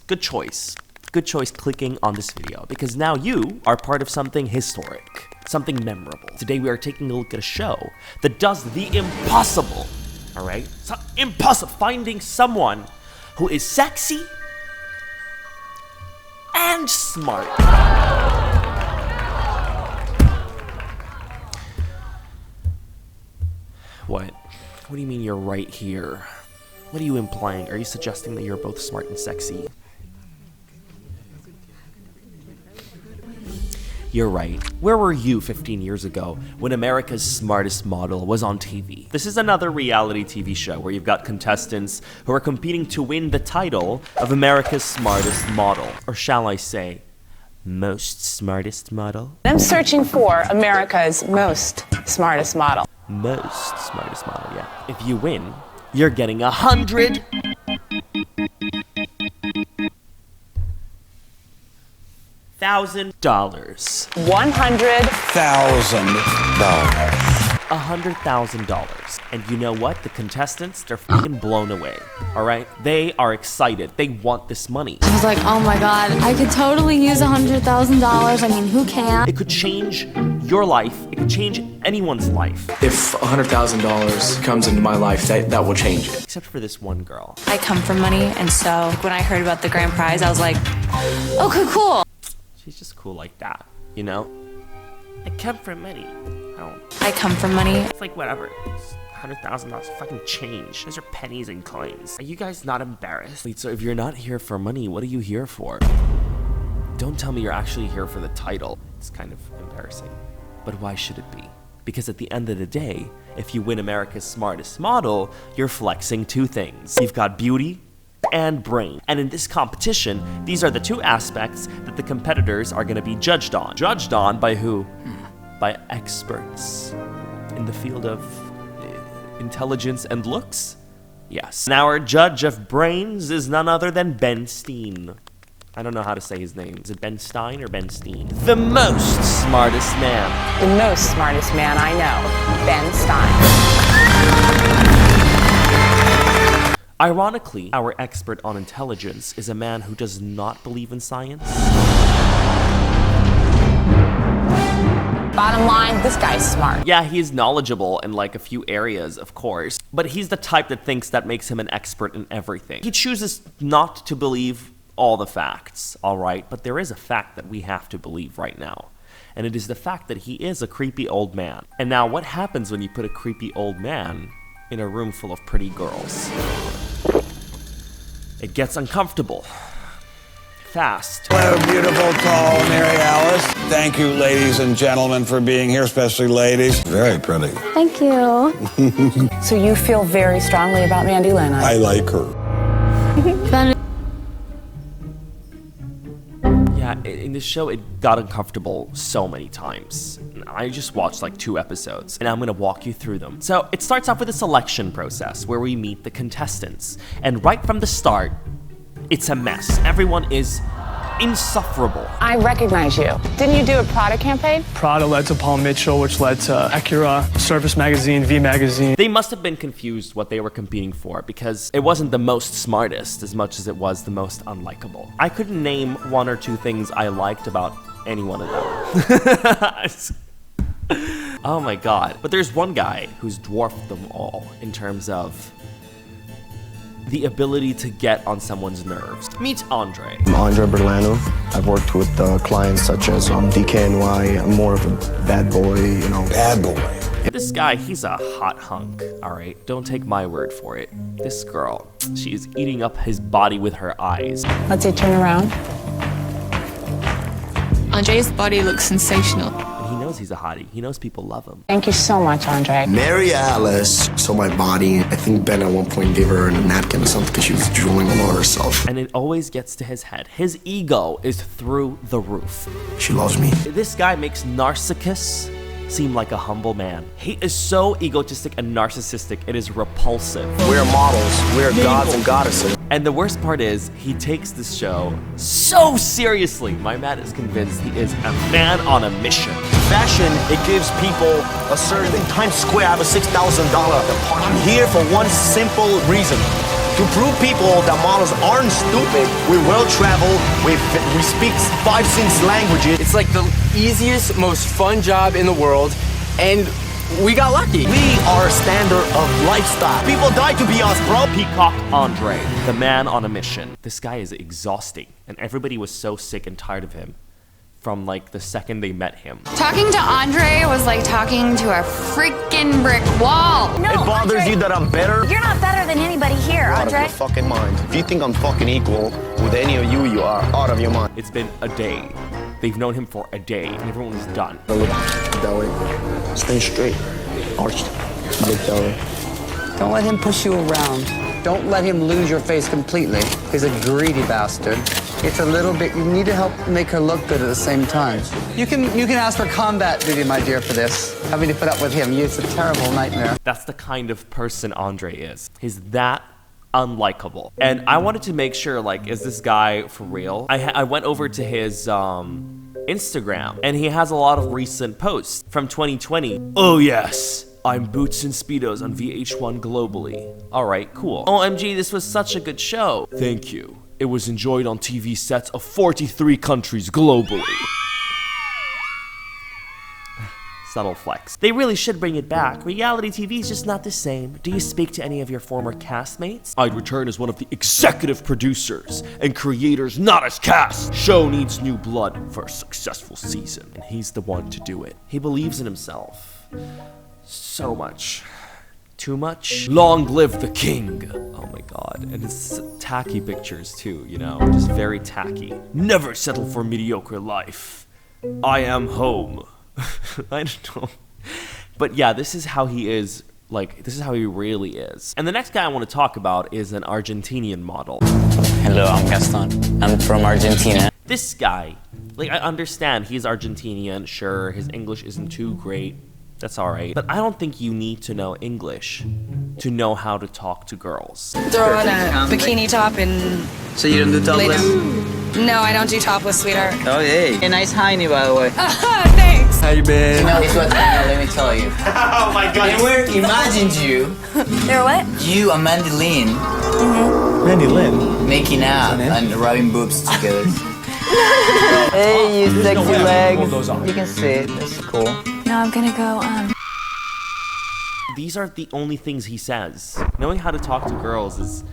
Good choice. Good choice clicking on this video, because now you are part of something historic, something memorable. Today we are taking a look at a show that does the impossible, all right? So impossible, finding someone who is sexy and smart. What? What do you mean you're right here? What are you implying? Are you suggesting that you're both smart and sexy? You're right. Where were you 15 years ago when America's Smartest Model was on TV? This is another reality TV show where you've got contestants who are competing to win the title of America's Smartest Model. Or shall I say, most smartest model? I'm searching for America's most smartest model. Most smartest model, yeah. If you win, you're getting $100,000. $100,000. And you know what? The contestants, they're fucking blown away. Alright? They are excited. They want this money. I was like, oh my god, I could totally use $100,000. I mean, who can't? It could change your life. It could change anyone's life. If $100,000 comes into my life, that will change it. Except for this one girl. I come from money, and so when I heard about the grand prize, I was like, okay, cool. She's just cool like that, you know? I come from money. I come from money. It's like whatever. It's $100,000 fucking change. Those are pennies and coins. Are you guys not embarrassed? Wait, so if you're not here for money, what are you here for? Don't tell me you're actually here for the title. It's kind of embarrassing. But why should it be? Because at the end of the day, if you win America's Smartest Model, you're flexing two things. You've got beauty and brain. And in this competition, these are the two aspects that the competitors are going to be judged on. Judged on by who? By experts in the field of intelligence and looks? Yes. And our judge of brains is none other than Ben Steen. I don't know how to say his name. Is it Ben Stein or Ben Steen? The most smartest man. The most smartest man I know, Ben Stein. Ironically, our expert on intelligence is a man who does not believe in science. Bottom line, this guy's smart. Yeah, he is knowledgeable in like a few areas, of course, but he's the type that thinks that makes him an expert in everything. He chooses not to believe all the facts, all right? But there is a fact that we have to believe right now, and it is the fact that he is a creepy old man. And now, what happens when you put a creepy old man in a room full of pretty girls? It gets uncomfortable. Fast. Hello, beautiful, tall Mary Alice. Thank you, ladies and gentlemen, for being here, especially ladies. Very pretty. Thank you. So you feel very strongly about Mandy Lynn? I like her. Yeah, in this show, it got uncomfortable so many times. I just watched like 2 episodes, and I'm gonna walk you through them. So it starts off with a selection process where we meet the contestants. And right from the start, it's a mess. Everyone is insufferable. I recognize you. Didn't you do a Prada campaign? Prada led to Paul Mitchell, which led to Acura, Surface Magazine, V Magazine. They must have been confused what they were competing for, because it wasn't the most smartest as much as it was the most unlikable. I couldn't name 1 or 2 things I liked about any one of them. Oh my god. But there's one guy who's dwarfed them all in terms of the ability to get on someone's nerves. Meet Andre. I'm Andre Berlano. I've worked with clients such as DKNY. I'm more of a bad boy, you know. Bad boy. This guy, he's a hot hunk, alright? Don't take my word for it. This girl, she is eating up his body with her eyes. Let's see, turn around. Andre's body looks sensational. And he knows he's a hottie. He knows people love him. Thank you so much, Andre. Mary Alice saw my body. I think Ben at one point gave her a napkin or something because she was drooling all over herself. And it always gets to his head. His ego is through the roof. She loves me. This guy makes Narcissus seem like a humble man. He is so egotistic and narcissistic, it is repulsive. We're models. We're gods and goddesses. And the worst part is, he takes this show so seriously. My man is convinced he is a man on a mission. Fashion, it gives people a certain... In Times Square, I have a $6,000 apartment. I'm here for one simple reason. To prove people that models aren't stupid, we well travel, we speak 5-6 languages. It's like the easiest, most fun job in the world, and we got lucky. We are a standard of lifestyle. People die to be us, bro. Peacock Andre, the man on a mission. This guy is exhausting, and everybody was so sick and tired of him from like the second they met him. Talking to Andre was like talking to a freaking brick wall. No, It bothers Andre, you that I'm better? You're not better than anybody here, Out of Andre. your fucking mind. If you think I'm fucking equal with any of you, you are out of your mind. It's been a day. They've known him for a day, and everyone was done. Belly, belly. Stay straight. Arched. Big belly. Don't let him push you around. Don't let him lose your face completely. He's a greedy bastard. It's a little bit, you need to help make her look good at the same time. You can ask for combat duty, my dear, for this. Having to put up with him, it's a terrible nightmare. That's the kind of person Andre is. He's that unlikable. And I wanted to make sure, like, is this guy for real? I went over to his Instagram, and he has a lot of recent posts from 2020. Oh yes, I'm Boots and Speedos on VH1 globally. All right, cool. OMG, this was such a good show. Thank you. It was enjoyed on TV sets of 43 countries globally. Subtle flex. They really should bring it back. Reality TV is just not the same. Do you speak to any of your former castmates? I'd return as one of the executive producers and creators, not as cast. Show needs new blood for a successful season, and he's the one to do it. He believes in himself so much. Too much? Long live the king! Oh my god. And it's tacky pictures too, you know? Just very tacky. Never settle for mediocre life. I am home. I don't know. But yeah, this is how he is. Like, this is how he really is. And the next guy I want to talk about is an Argentinian model. Hello, I'm Gaston. I'm from Argentina. This guy, like, I understand he's Argentinian. Sure, his English isn't too great. That's alright. But I don't think you need to know English to know how to talk to girls. Throw on a bikini top and So you don't do topless? No, I don't do topless, sweetheart. Oh, hey. A nice hiney, by the way. Thanks. How you been? You know, it's what let me tell you. Oh my god. We imagined you, They're what? you and Mandy Lynn, Mandy Lynn. making out and rubbing boobs together. Hey, you sexy legs. You can sit. That's cool. No, I'm gonna go, These are the only things he says. Knowing how to talk to girls is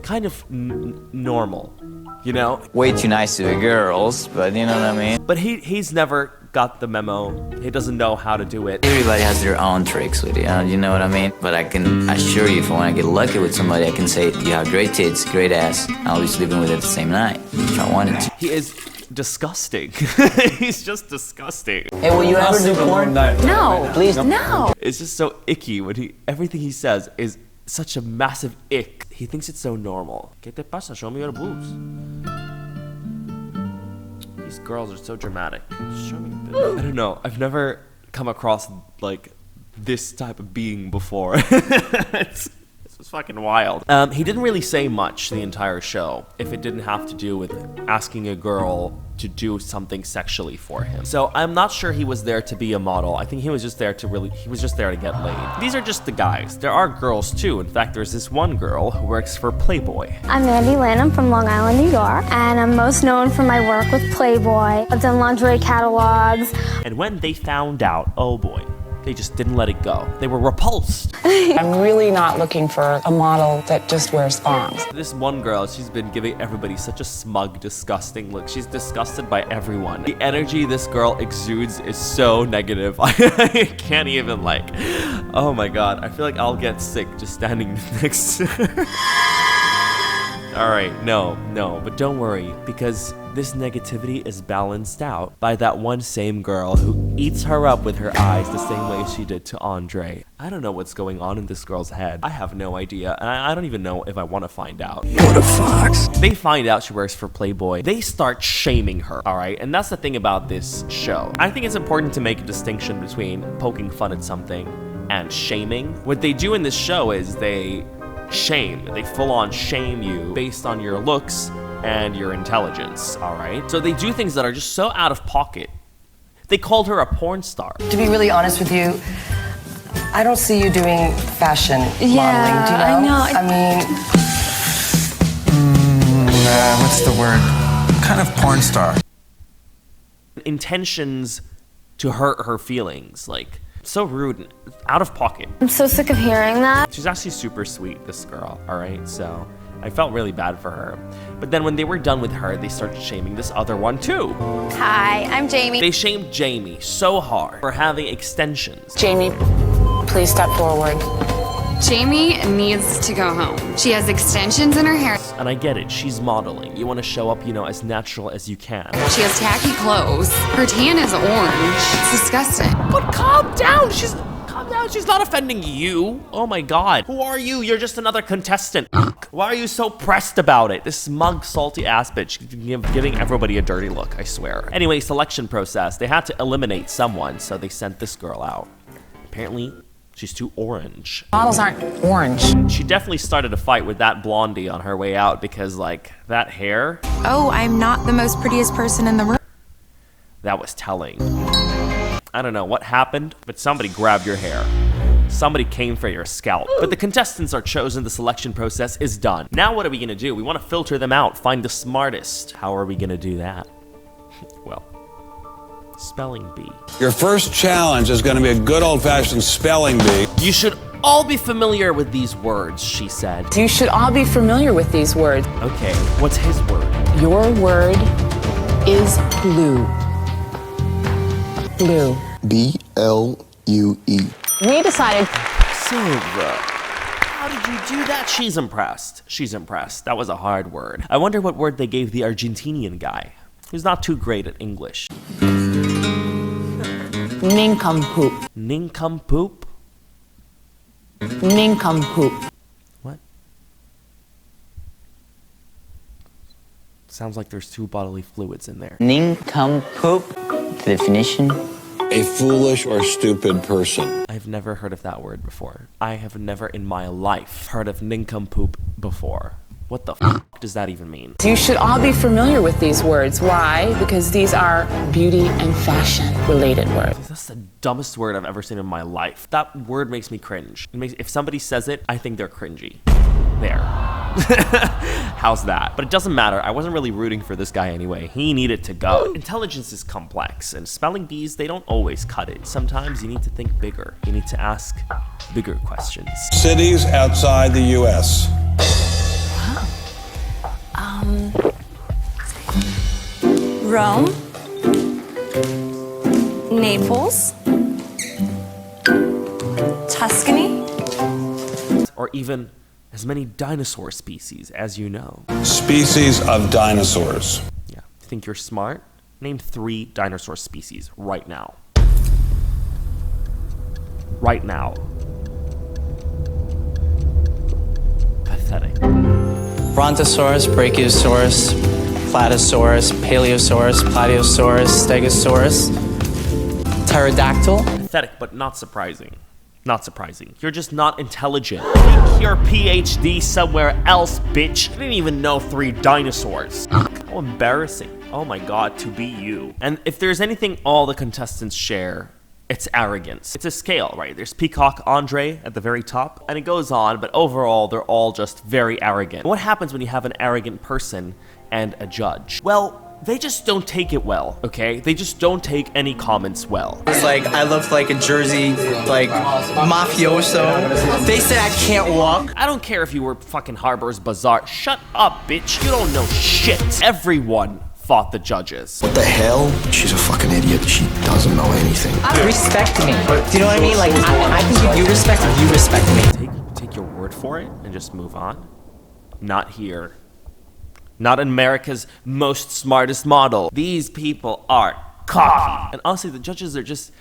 kind of normal, you know? Way too nice to the girls, but you know what I mean? But he's never got the memo. He doesn't know how to do it. Everybody has their own tricks with it, you know what I mean? But I can assure you, if I want to get lucky with somebody, I can say, you have great tits, great ass, I'll be sleeping with it the same night, if I wanted to. He is disgusting. He's just disgusting. Hey, will you ever do porn? No. Please. No. It's just so icky when everything he says is such a massive ick. He thinks it's so normal. ¿Qué te pasa? Show me your boobs. These girls are so dramatic. Show me your boobs. I don't know. I've never come across like this type of being before. It's fucking wild. He didn't really say much the entire show if it didn't have to do with asking a girl to do something sexually for him. So I'm not sure he was there to be a model. I think he was just there to get laid. These are just the guys. There are girls too. In fact, there's this one girl who works for Playboy. I'm Mandy Lynn. I'm from Long Island, New York, and I'm most known for my work with Playboy. I've done lingerie catalogs. And when they found out, oh boy, they just didn't let it go. They were repulsed. I'm really not looking for a model that just wears thongs. This one girl, she's been giving everybody such a smug, disgusting look. She's disgusted by everyone. The energy this girl exudes is so negative. I can't even oh my god. I feel like I'll get sick just standing next to her. Alright, no, but don't worry, because this negativity is balanced out by that one same girl who eats her up with her eyes the same way she did to Andre. I don't know what's going on in this girl's head. I have no idea, and I don't even know if I want to find out. What a fox. They find out she works for Playboy. They start shaming her, alright? And that's the thing about this show. I think it's important to make a distinction between poking fun at something and shaming. What they do in this show is they full-on shame you based on your looks and your intelligence, alright? So they do things that are just so out of pocket. They called her a porn star. To be really honest with you, I don't see you doing fashion modeling, do you know? I know. I mean, what's the word? Kind of porn star. Intentions to hurt her feelings, like, so rude and out of pocket. I'm so sick of hearing that. She's actually super sweet, this girl, all right? So I felt really bad for her. But then when they were done with her, they started shaming this other one too. Hi, I'm Jamie. They shamed Jamie so hard for having extensions. Jamie, please step forward. Jamie needs to go home. She has extensions in her hair. And I get it, she's modeling. You want to show up, you know, as natural as you can. She has tacky clothes. Her tan is orange. It's disgusting. But calm down, she's not offending you. Oh my God, who are you? You're just another contestant. Why are you so pressed about it? This smug, salty ass bitch giving everybody a dirty look, I swear. Anyway, selection process. They had to eliminate someone, so they sent this girl out. Apparently, she's too orange. Models aren't orange. She definitely started a fight with that blondie on her way out because, like, that hair, Oh, I'm not the most prettiest person in the room. that was telling. I don't know what happened, but somebody grabbed your hair. Somebody came for your scalp. But the contestants are chosen, the selection process is done. Now what are we gonna do? We wanna filter them out, find the smartest. How are we gonna do that? Well, spelling bee. Your first challenge is going to be a good old-fashioned spelling bee. You should all be familiar with these words, she said. You should all be familiar with these words. Okay, what's his word? Your word is blue. Blue. B-L-U-E. We decided. Silva. How did you do that? She's impressed. She's impressed. That was a hard word. I wonder what word they gave the Argentinian guy, who's not too great at English. Nincompoop. Nincompoop? Nincompoop. What? Sounds like there's 2 bodily fluids in there. Nincompoop. Definition? A foolish or stupid person. I've never heard of that word before. I have never in my life heard of nincompoop before. What the f does that even mean? You should all be familiar with these words. Why? Because these are beauty and fashion related words. That's the dumbest word I've ever seen in my life. That word makes me cringe. If somebody says it, I think they're cringy. There. How's that? But it doesn't matter. I wasn't really rooting for this guy anyway. He needed to go. Intelligence is complex, and spelling bees, they don't always cut it. Sometimes you need to think bigger. You need to ask bigger questions. Cities outside the U.S. Rome, Naples, Tuscany, Or even as many dinosaur species as you know. Species of dinosaurs. Yeah. Think you're smart? Name 3 dinosaur species right now. Right now. Pathetic. Brontosaurus, Brachiosaurus, Platysaurus, Paleosaurus, Plateosaurus, Stegosaurus, Pterodactyl. Pathetic, but not surprising. Not surprising. You're just not intelligent. Take your PhD somewhere else, bitch. You didn't even know 3 dinosaurs. How embarrassing. Oh my God, to be you. And if there's anything all the contestants share, it's arrogance. It's a scale, right? There's Peacock Andre at the very top, and it goes on, but overall, they're all just very arrogant. What happens when you have an arrogant person and a judge? Well, they just don't take it well, okay? They just don't take any comments well. It's like I look like a Jersey, like, mafioso. They said I can't walk. I don't care if you were fucking Harbor's Bazaar. Shut up, bitch. You don't know shit. Everyone fought the judges. What the hell? She's a fucking idiot. She doesn't know anything. Respect me. Do you know what I mean? Like, I think you respect me. Take your word for it and just move on. Not here. Not America's most smartest model. These people are cocky. And honestly, the judges are just,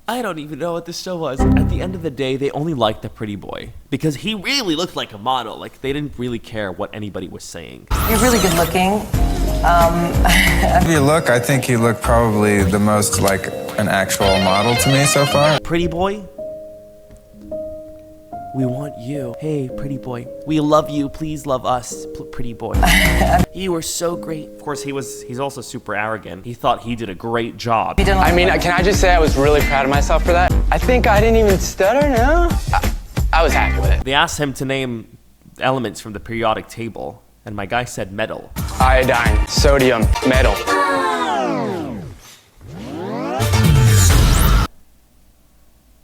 I don't even know what this show was. At the end of the day, they only liked the pretty boy because he really looked like a model. Like, they didn't really care what anybody was saying. You're really good looking. If you look, I think you look probably the most like an actual model to me so far. Pretty boy? We want you. Hey, pretty boy. We love you. Please love us, pretty boy. You were so great. Of course, he's also super arrogant. He thought he did a great job. I mean, can I just say I was really proud of myself for that? I think I didn't even stutter, no? I was happy with it. They asked him to name elements from the periodic table, And my guy said metal. Iodine, sodium, metal.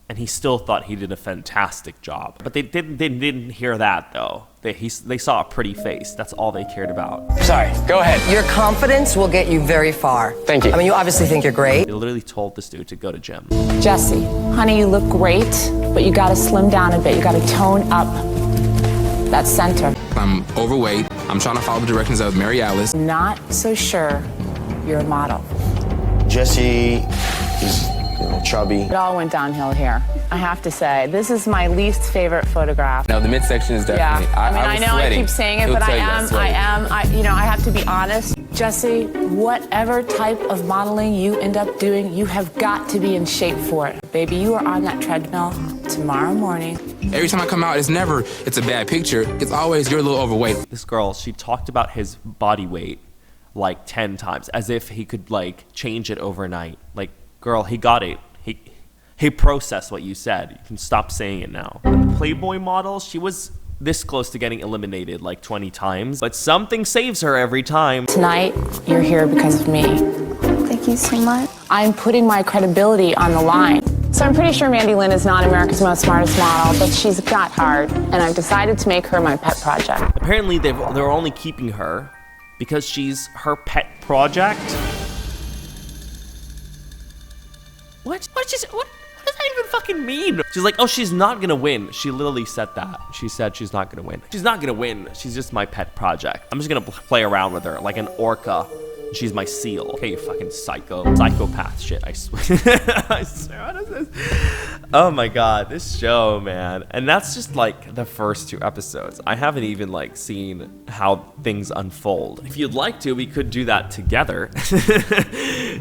And he still thought he did a fantastic job. But they didn't hear that though. They saw a pretty face. That's all they cared about. Sorry, go ahead. Your confidence will get you very far. Thank you. I mean, you obviously think you're great. They literally told this dude to go to gym. Jesse, honey, you look great, but you gotta slim down a bit. You gotta tone up that center. I'm overweight. I'm trying to follow the directions of Mary Alice. Not so sure you're a model. Jesse is, chubby. It all went downhill here. I have to say, this is my least favorite photograph. Now the midsection is definitely. Yeah, I know sweating. I keep saying it, but I have to be honest. Jesse, whatever type of modeling you end up doing, you have got to be in shape for it. Baby, you are on that treadmill tomorrow morning. Every time I come out, it's a bad picture. It's always, you're a little overweight. This girl, she talked about his body weight like 10 times, as if he could like change it overnight. Like, girl, he got it. He processed what you said. You can stop saying it now. The Playboy model, she was this close to getting eliminated like 20 times, but something saves her every time. Tonight, you're here because of me. Thank you so much. I'm putting my credibility on the line. So I'm pretty sure Mandy Lynn is not America's most smartest model, but she's got heart, and I've decided to make her my pet project. Apparently, they're only keeping her because she's her pet project. What does that even fucking mean? She's like, oh, she's not gonna win. She literally said that. She said she's not gonna win. She's not gonna win. She's just my pet project. I'm just gonna play around with her like an orca. She's my seal. Okay, you fucking psychopath shit, I swear. I swear, what is this? Oh my god, this show, man. And that's just like the first 2 episodes. I haven't even like seen how things unfold. If you'd like to, we could do that together.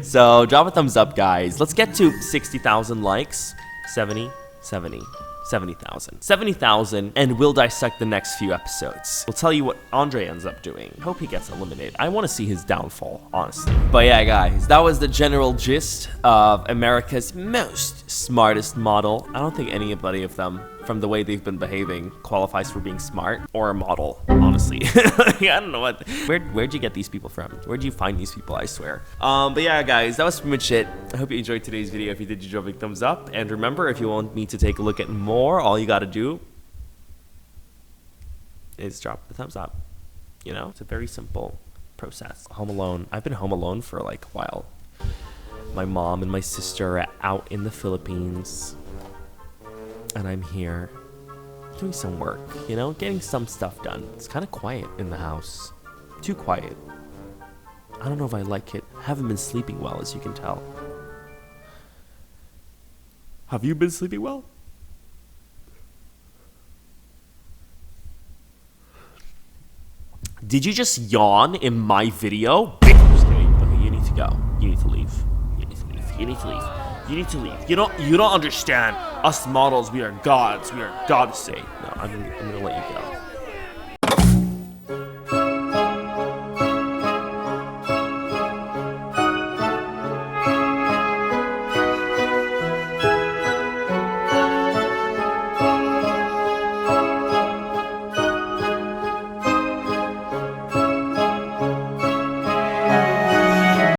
So drop a thumbs up, guys. Let's get to 60,000 likes. 70,000, and we'll dissect the next few episodes. We'll tell you what Andre ends up doing. Hope he gets eliminated. I want to see his downfall, honestly. But yeah, guys, that was the general gist of America's most smartest model. I don't think anybody of them, from the way they've been behaving, qualifies for being smart or a model, honestly. I don't know what. Where'd you get these people from? Where'd you find these people? I swear. But yeah, guys, that was pretty much it. I hope you enjoyed today's video. If you did, you drop a big thumbs up. And remember, if you want me to take a look at more, all you gotta do is drop the thumbs up. You know, it's a very simple process. Home Alone. I've been home alone for like a while. My mom and my sister are out in the Philippines. And I'm here doing some work, you know, getting some stuff done. It's kind of quiet in the house. Too quiet. I don't know if I like it. I haven't been sleeping well, as you can tell. Have you been sleeping well? Did you just yawn in my video? I'm just kidding. Okay, you need to go. You need to leave. You need to leave. You need to leave. You need to leave. You don't understand. Us models, we are gods. We are goddesses. No, I'm gonna let you go.